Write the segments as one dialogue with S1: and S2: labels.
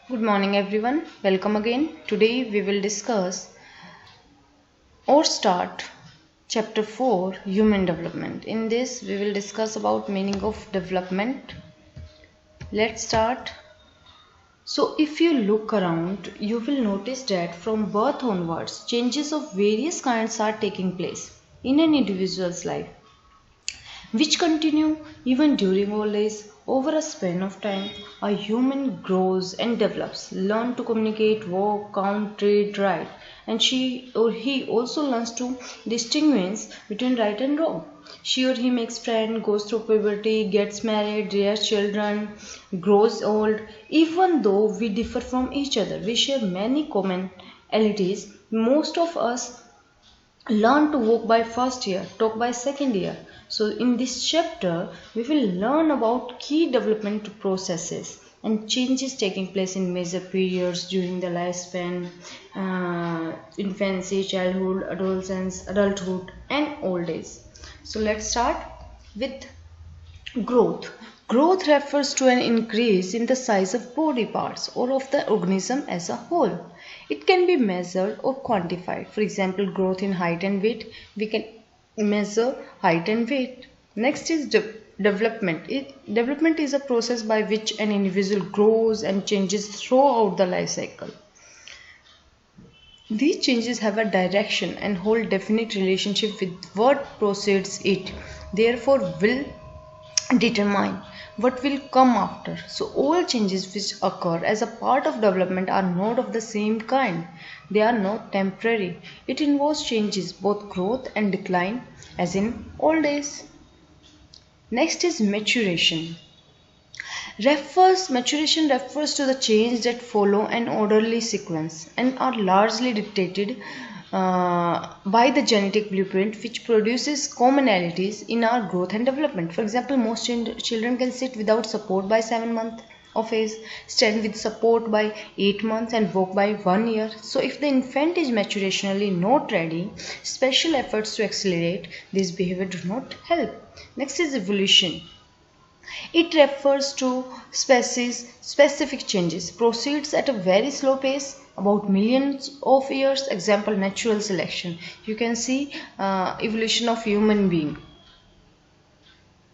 S1: Good morning everyone. Welcome again. Today we will discuss or start chapter 4 human development. In this we will discuss about meaning of development. Let's start. So if you look around, you will notice that from birth onwards changes of various kinds are taking place in an individual's life, which continue even during old age. Over a span of time, a human grows and develops, learn to communicate, walk, count, trade, write, and she or he also learns to distinguish between right and wrong. She or he makes friends, goes through puberty, gets married, rears children, grows old. Even though we differ from each other, we share many commonalities. Most of us learn to walk by first year, talk by second year. So in this chapter we will learn about key development processes and changes taking place in major periods during the lifespan, infancy, childhood, adolescence, adulthood and old age. So let's start with growth. Growth refers to an increase in the size of body parts or of the organism as a whole. It can be measured or quantified. For example, growth in height and weight. We can measure height and weight. Next is development. Development is a process by which an individual grows and changes throughout the life cycle. These changes have a direction and hold definite relationship with what precedes it. Therefore, will determine what will come after. So all changes which occur as a part of development are not of the same kind. They are not temporary. It involves changes, both growth and decline, as in old age. Next is maturation. Maturation refers to the change that follow an orderly sequence and are largely dictated by the genetic blueprint which produces commonalities in our growth and development. For example, most children can sit without support by 7 months of age, stand with support by 8 months and walk by 1 year. So if the infant is maturationally not ready, special efforts to accelerate this behavior do not help. Next is evolution. It refers to specific changes, proceeds at a very slow pace, about millions of years. Example, natural selection. You can see evolution of human being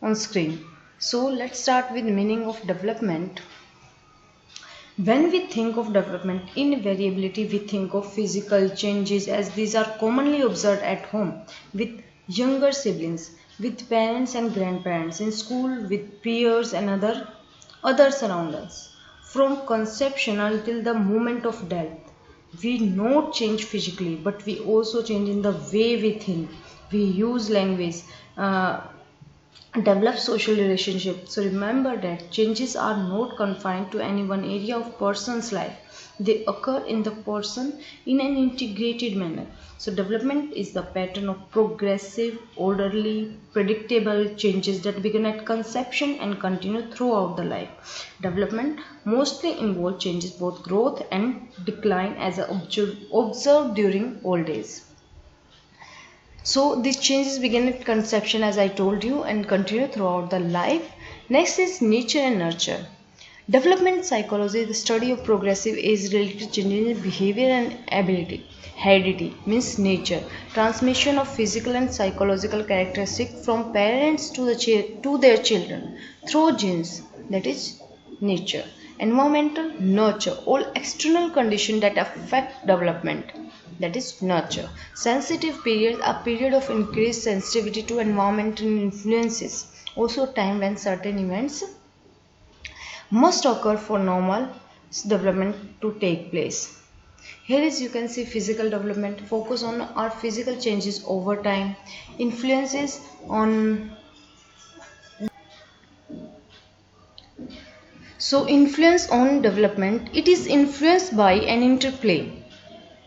S1: on screen. So let's start with meaning of development. When we think of development, invariably we think of physical changes as these are commonly observed at home with younger siblings, with parents and grandparents, in school with peers and others around us. From conception until the moment of death, we not change physically, but we also change in the way we think. We use language, develop social relationships. So remember that changes are not confined to any one area of person's life. They occur in the person in an integrated manner. So development is the pattern of progressive, orderly, predictable changes that begin at conception and continue throughout the life. Development mostly involves changes, both growth and decline, as observed during old age. So these changes begin at conception, as I told you, and continue throughout the life. Next is nature and nurture. Development psychology is the study of progressive age-related changes in behavior and ability. Heredity means nature, transmission of physical and psychological characteristics from parents to their children through genes, that is nature. Environmental, nurture, all external conditions that affect development, that is nurture. Sensitive period, a period of increased sensitivity to environmental influences, also time when certain events must occur for normal development to take place. Here is you can see physical development, focus on our physical changes over time, influences on. So influence on development, it is influenced by an interplay.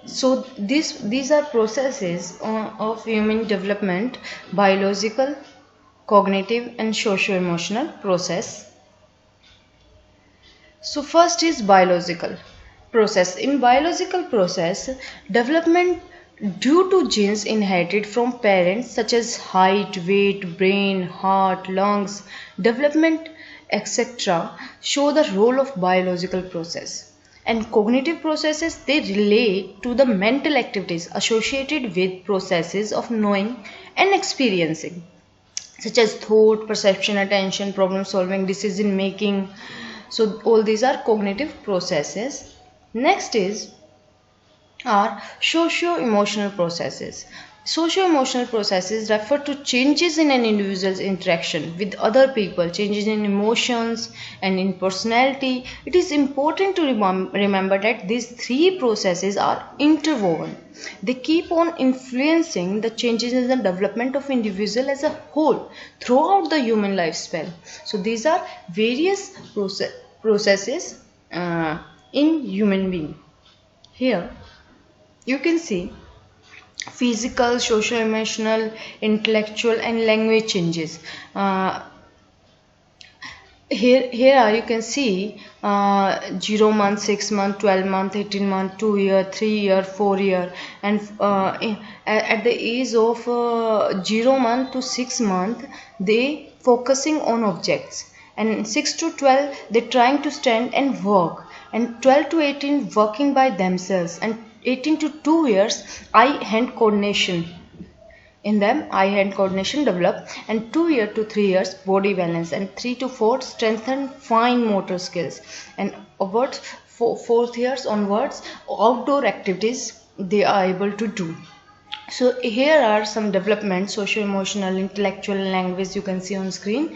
S1: So these are processes of human development: biological, cognitive and socio-emotional process. So first is biological process. In biological process, development due to genes inherited from parents such as height, weight, brain, heart, lungs, development, etc. show the role of biological process. And cognitive processes, they relate to the mental activities associated with processes of knowing and experiencing, such as thought, perception, attention, problem solving, decision making. So all these are cognitive processes. Next is are socio-emotional processes. Socio-emotional processes refer to changes in an individual's interaction with other people, changes in emotions and in personality. It is important to remember that these three processes are interwoven. They keep on influencing the changes in the development of individual as a whole throughout the human lifespan. So these are various processes in human being. Here you can see physical, social, emotional, intellectual, and language changes. Here are, you can see 0 month, 6 month, 12 month, 18 month, 2 year, 3 year, 4 year, and at the age of 0 month to 6 month, they focusing on objects, and 6 to 12 they trying to stand and work, and 12 to 18 working by themselves, and 18 to 2 years eye hand coordination. In them, eye hand coordination develop, and 2 year to 3 years body balance, and 3 to 4 strengthen fine motor skills, and upwards 4th years onwards outdoor activities they are able to do. So here are some developments: socio-emotional, intellectual, and language, you can see on screen.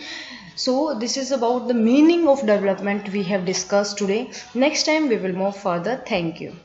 S1: So this is about the meaning of development we have discussed today. Next time we will move further. Thank you.